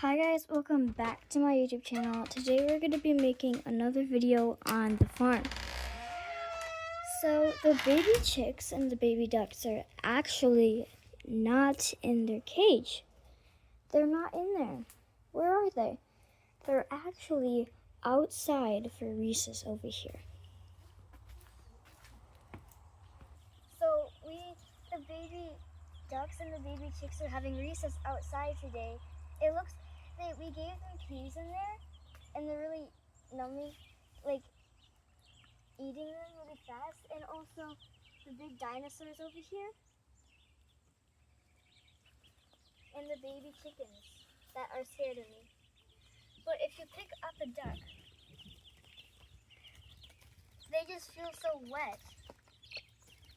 Hi guys, welcome back to my YouTube channel. Today we're going to be making another video on the farm. So the baby chicks and the baby ducks are actually not in their cage. They're not in there. Where are they? They're actually outside for recess over here. So the baby ducks and the baby chicks are having recess outside today. We gave them peas in there, and they're really nummy, like eating them really fast. And also the big dinosaurs over here, and the baby chickens that are scared of me. But if you pick up a duck, they just feel so wet.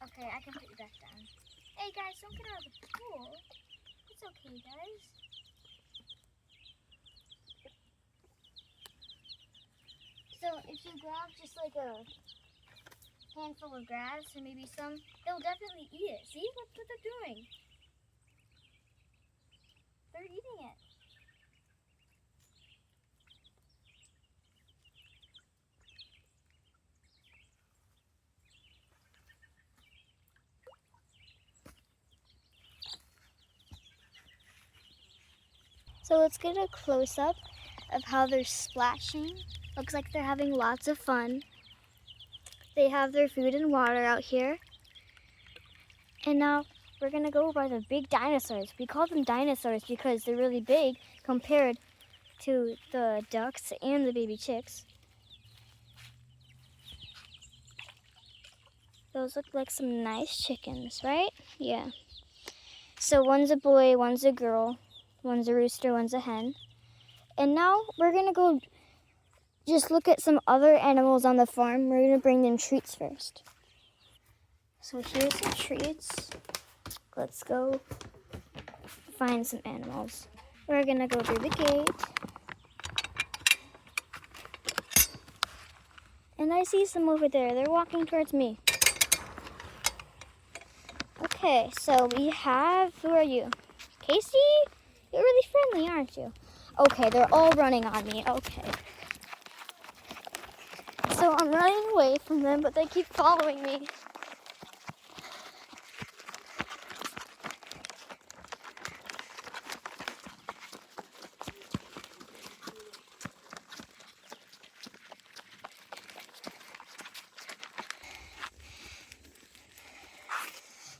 Okay, I can put you back down. Hey guys, don't get out of the pool. It's okay, guys. So if you grab just like a handful of grass and maybe some, they'll definitely eat it. See, look what they're doing. They're eating it. So let's get a close-up of how they're splashing. Looks like they're having lots of fun. They have their food and water out here. And now we're gonna go by the big dinosaurs. We call them dinosaurs because they're really big compared to the ducks and the baby chicks. Those look like some nice chickens, right? Yeah. So one's a boy, one's a girl, one's a rooster, one's a hen. And now we're gonna go just look at some other animals on the farm. We're gonna bring them treats first. So here's the treats. Let's go find some animals. We're gonna go through the gate. And I see some over there. They're walking towards me. Okay, so we have, who are you? Casey? You're really friendly, aren't you? Okay, they're all running on me. Okay. So I'm running away from them, but they keep following me.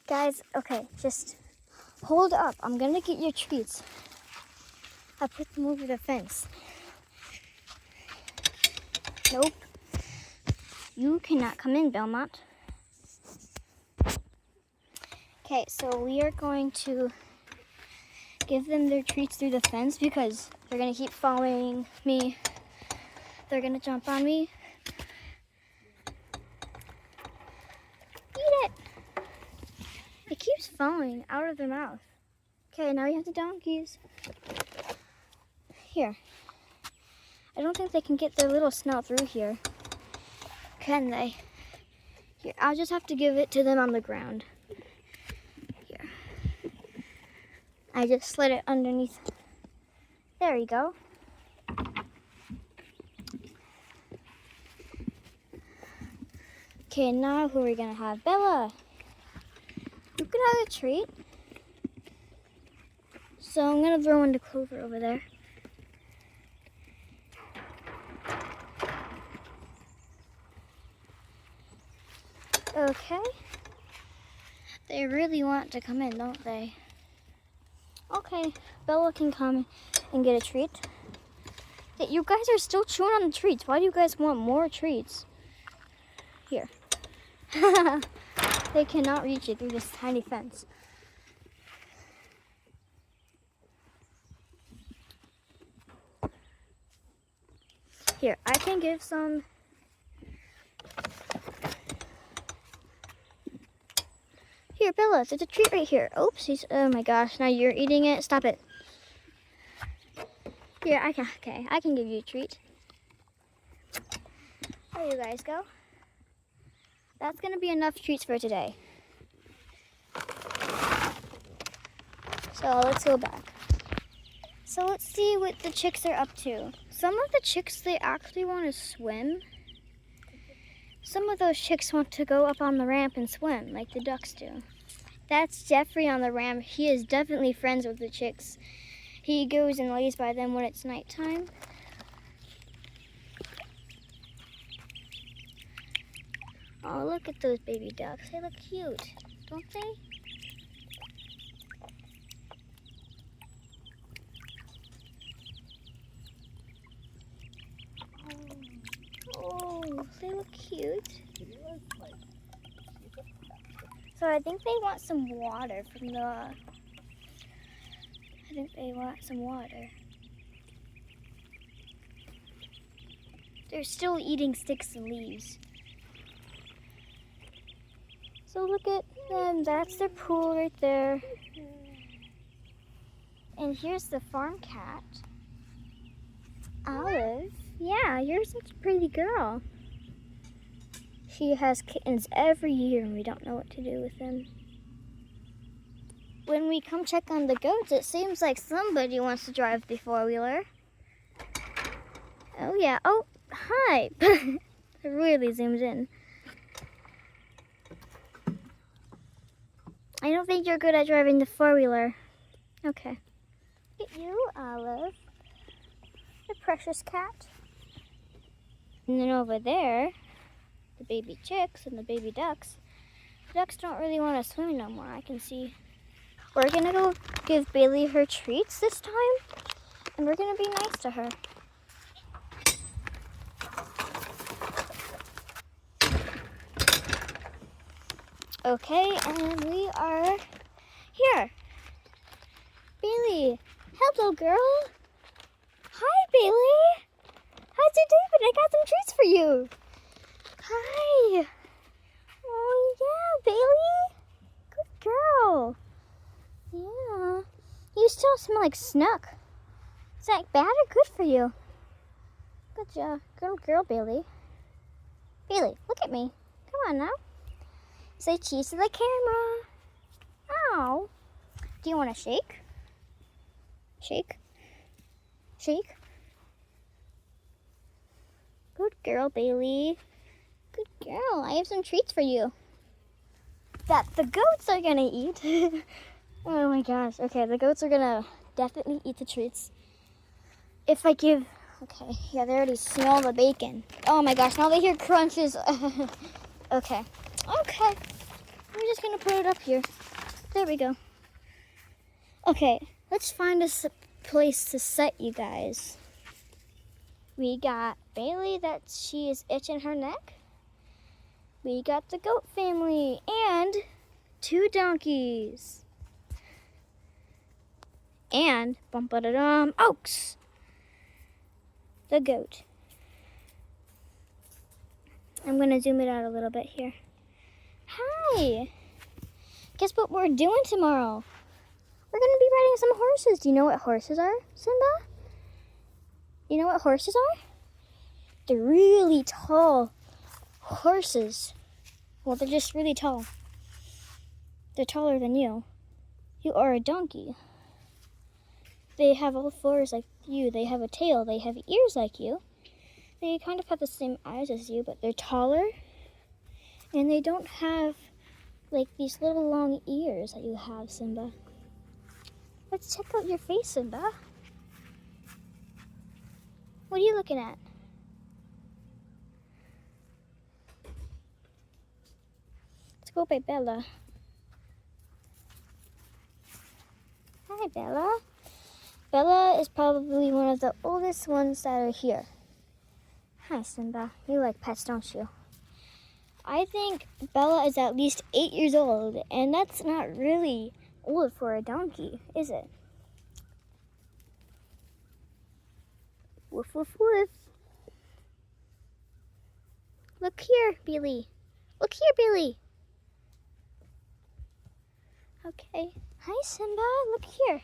Guys, okay, just hold up. I'm gonna get your treats. I put them over the fence. Nope. You cannot come in, Belmont. Okay, so we are going to give them their treats through the fence because they're gonna keep following me. They're gonna jump on me. Eat it! It keeps falling out of their mouth. Okay, now you have the donkeys. Here. I don't think they can get their little snout through here. Can they? Here, I'll just have to give it to them on the ground. Here. I just slid it underneath. There we go. Okay, now who are we gonna have? Bella! You can have a treat. So I'm gonna throw into Clover over there. Okay. They really want to come in, don't they? Okay, Bella can come and get a treat. Hey, you guys are still chewing on the treats. Why do you guys want more treats? Here. They cannot reach it through this tiny fence. Here, I can give some. Here, Bella, there's a treat right here. Oops, oh my gosh, now you're eating it. Stop it. Here, I can give you a treat. There you guys go. That's gonna be enough treats for today. So let's go back. So let's see what the chicks are up to. Some of the chicks, they actually want to swim. Some of those chicks want to go up on the ramp and swim like the ducks do. That's Jeffrey on the ramp. He is definitely friends with the chicks. He goes and lays by them when it's nighttime. Oh, look at those baby ducks. They look cute, don't they? Oh, they look cute. So I think they want some water from the... I think they want some water. They're still eating sticks and leaves. So look at them. That's their pool right there. And here's the farm cat. Olive. Yeah, you're such a pretty girl. She has kittens every year and we don't know what to do with them. When we come check on the goats, it seems like somebody wants to drive the four-wheeler. Oh yeah, oh, hi. It really zooms in. I don't think you're good at driving the four-wheeler. Okay. Look at you, Olive. The precious cat. And then over there, the baby chicks and the baby ducks. The ducks don't really want to swim no more, I can see. We're gonna go give Bailey her treats this time, and we're gonna be nice to her. Okay, and we are here. Bailey, hello girl. Hi Bailey. How's you doing? I got some treats for you. Hi. Oh yeah, Bailey. Good girl. Yeah. You still smell like snuck. Is that bad or good for you? Good job. Good girl, Bailey. Bailey, look at me. Come on now. Say cheese to the camera. Ow. Do you want to shake? Shake. Shake. Good girl, Bailey. Good girl. I have some treats for you that the goats are gonna eat. Oh my gosh. Okay, the goats are gonna definitely eat the treats. If I give... Okay, yeah, they already smell the bacon. Oh my gosh, now they hear crunches. Okay. Okay. I'm just gonna put it up here. There we go. Okay, let's find a place to set you guys. We got Bailey that she is itching her neck. We got the goat family and 2 donkeys. And bum-ba-da-dum, Oaks, the goat. I'm gonna zoom it out a little bit here. Hi. Guess what we're doing tomorrow? We're gonna be riding some horses. Do you know what horses are, Simba? You know what horses are? They're really tall horses. Well, they're just really tall. They're taller than you. You are a donkey. They have all 4s like you. They have a tail. They have ears like you. They kind of have the same eyes as you, but they're taller. And they don't have like these little long ears that you have, Simba. Let's check out your face, Simba. What are you looking at? Let's go by Bella. Hi, Bella. Bella is probably one of the oldest ones that are here. Hi, Simba. You like pets, don't you? I think Bella is at least 8 years old, and that's not really old for a donkey, is it? Woof, woof, woof. Look here, Billy. Look here, Billy. Okay. Hi, Simba. Look here.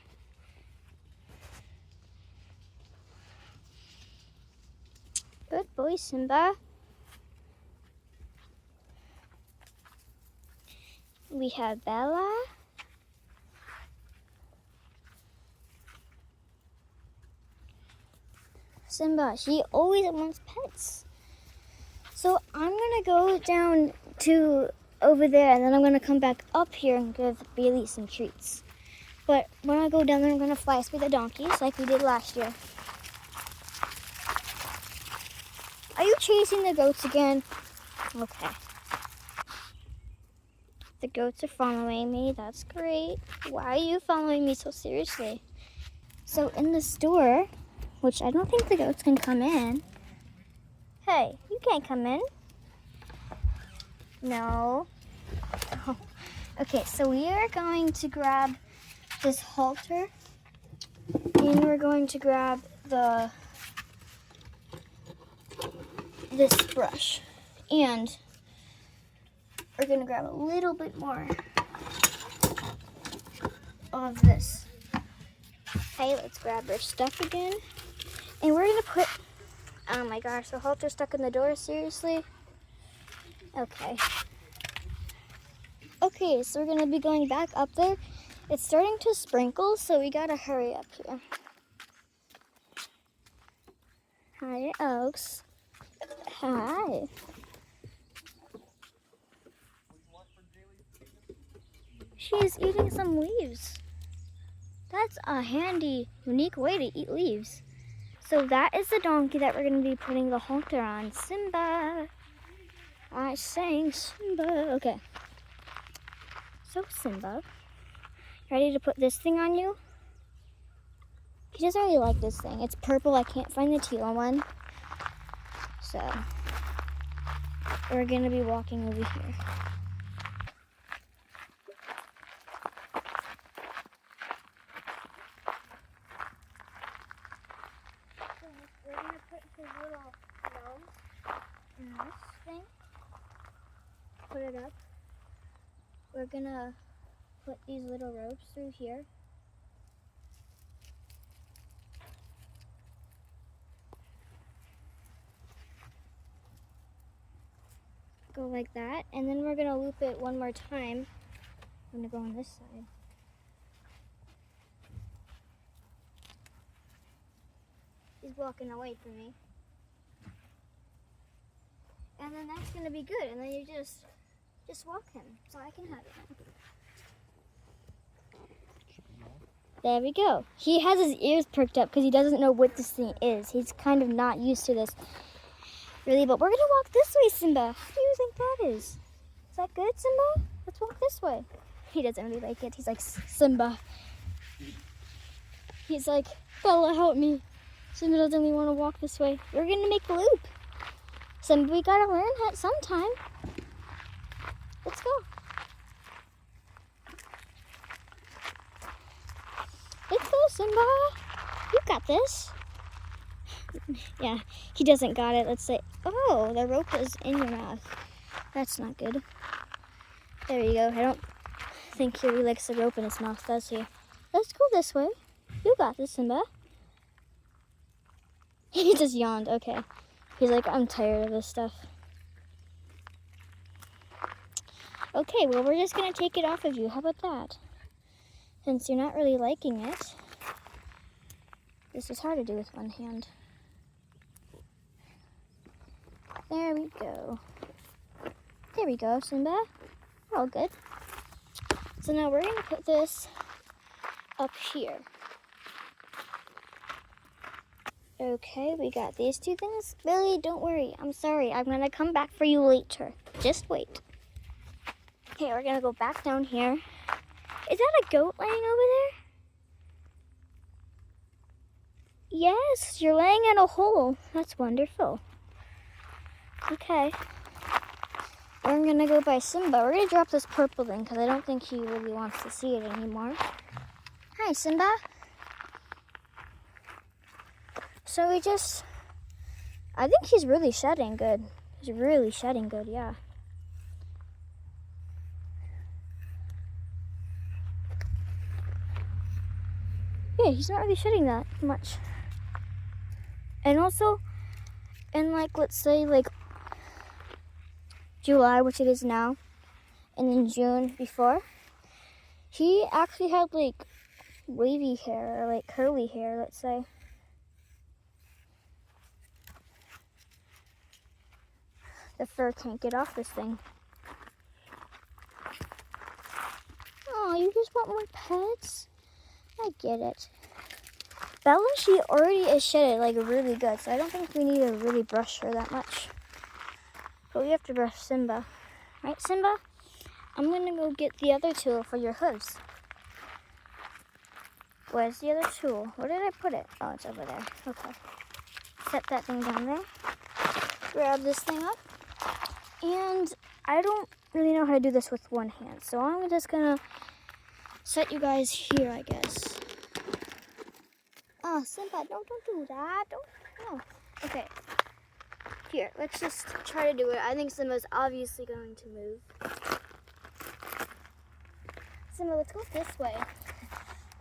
Good boy, Simba. We have Bella. Simba. She always wants pets. So I'm gonna go down to over there, and then I'm gonna come back up here and give Bailey some treats. But when I go down there, I'm gonna fly with the donkeys like we did last year. Are you chasing the goats again? Okay. The goats are following me. That's great. Why are you following me so seriously? So in the store, which I don't think the goats can come in. Hey, you can't come in. No. Oh. Okay, so we are going to grab this halter, and we're going to grab this brush, and we're gonna grab a little bit more of this. Okay, let's grab our stuff again, and we're gonna put, oh my gosh, the halter's stuck in the door, seriously? Okay. Okay, so we're gonna be going back up there. It's starting to sprinkle, so we gotta hurry up here. Hi, Oaks. Hi. She's eating some leaves. That's a handy, unique way to eat leaves. So that is the donkey that we're gonna be putting the halter on. Simba. I sang Simba. Okay. So Simba, ready to put this thing on you? He doesn't really like this thing. It's purple. I can't find the teal one. So we're gonna be walking over here. So we're gonna put his little nose in this thing. Put it up. We're gonna put these little ropes through here. Go like that, and then we're gonna loop it one more time. I'm gonna go on this side. He's walking away from me. And then that's gonna be good, and then you just walk him, so I can have it. There we go. He has his ears perked up because he doesn't know what this thing is. He's kind of not used to this, really, but we're gonna walk this way, Simba. What do you think that is? Is that good, Simba? Let's walk this way. He doesn't really like it. He's like, Simba. He's like, Bella, help me. Simba doesn't really want to walk this way. We're gonna make a loop. Simba, we gotta learn that sometime. Let's go. Let's go, Simba. You got this. Yeah, he doesn't got it. Let's say, oh, the rope is in your mouth. That's not good. There you go. I don't think he really likes the rope in his mouth, does he? Let's go this way. You got this, Simba. He just yawned. Okay. He's like, I'm tired of this stuff. Okay, well, we're just going to take it off of you. How about that? Since you're not really liking it. This is hard to do with one hand. There we go. There we go, Simba. All good. So now we're going to put this up here. Okay, we got these two things. Billy, don't worry. I'm sorry. I'm going to come back for you later. Just wait. Okay, we're going to go back down here. Is that a goat laying over there? Yes, you're laying in a hole. That's wonderful. Okay. We're going to go by Simba. We're going to drop this purple thing because I don't think he really wants to see it anymore. Hi, Simba. So I think he's really shedding good. He's really shedding good, yeah. Yeah, he's not really shedding that much. And also, in let's say July, which it is now, and then June before, he actually had wavy hair or curly hair, let's say. The fur can't get off this thing. Oh, you just want more pets? I get it. Bella, she already is shedded like really good, so I don't think we need to really brush her that much. But we have to brush Simba. Right, Simba? I'm gonna go get the other tool for your hooves. Where's the other tool? Where did I put it? Oh, it's over there. Okay. Set that thing down there. Grab this thing up. And I don't really know how to do this with one hand, so I'm just gonna set you guys here, I guess. Oh, Simba, don't do that. No. Okay. Here, let's just try to do it. I think Simba's obviously going to move. Simba, let's go this way.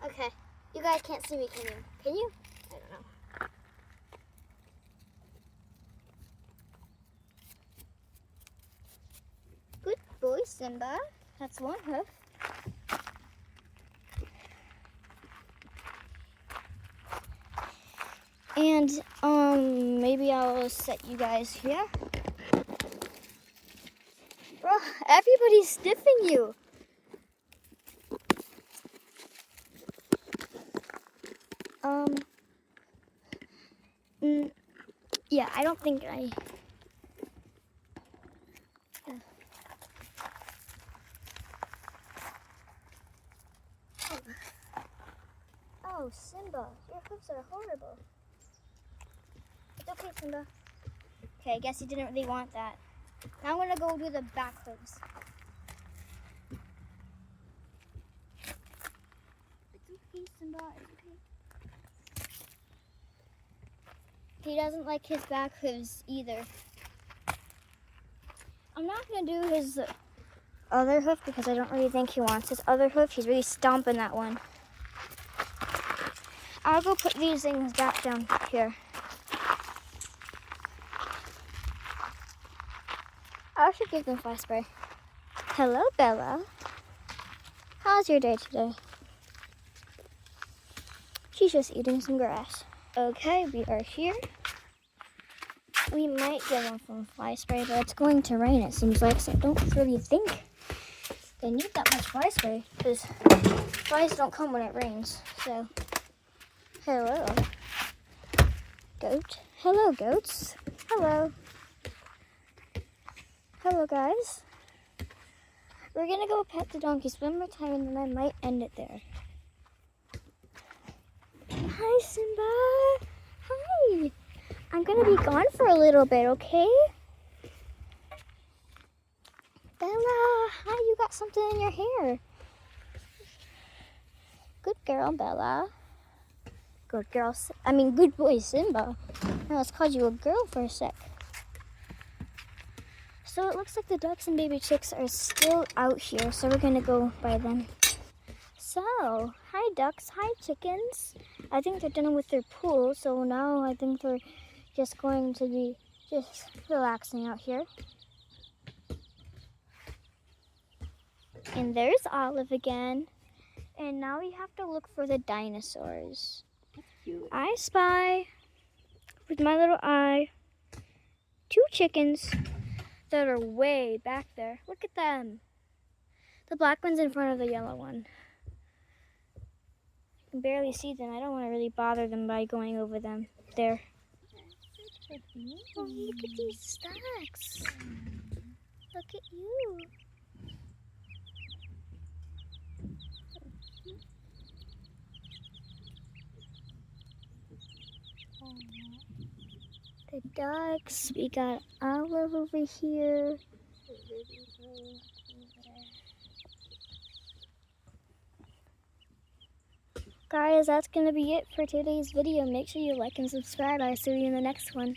Okay. You guys can't see me, can you? Can you? I don't know. Good boy, Simba. That's one hoof. And maybe I'll set you guys here. Bro, everybody's sniffing you. Yeah, I don't think I... Oh, Simba, your hooves are horrible. It's okay, Simba. Okay, I guess you didn't really want that. Now I'm gonna go do the back hooves. It's okay, Simba, it's okay. He doesn't like his back hooves either. I'm not gonna do his other hoof because I don't really think he wants his other hoof. He's really stomping that one. I'll go put these things back down here. I should give them fly spray. Hello, Bella. How's your day today? She's just eating some grass. Okay, we are here. We might give them some fly spray, but it's going to rain, it seems like, so I don't really think they need that much fly spray, because flies don't come when it rains, so... Hello. Goat. Hello, goats. Hello. Hello, guys. We're gonna go pet the donkeys one more time, and then I might end it there. Hi, Simba. Hi. I'm gonna be gone for a little bit, okay? Bella, hi, you got something in your hair. Good girl, Bella. Good girl, good boy, Simba. I almost called you a girl for a sec. So it looks like the ducks and baby chicks are still out here, so we're gonna go by them. So, hi ducks, hi chickens. I think they're done with their pool, so now I think they're just going to be just relaxing out here. And there's Olive again. And now we have to look for the dinosaurs. I spy, with my little eye, 2 chickens that are way back there. Look at them. The black one's in front of the yellow one. You can barely see them. I don't want to really bother them by going over them. There. Oh, look at these stacks. Look at you. The ducks. We got Olive over here. Guys, that's going to be it for today's video. Make sure you like and subscribe. I'll see you in the next one.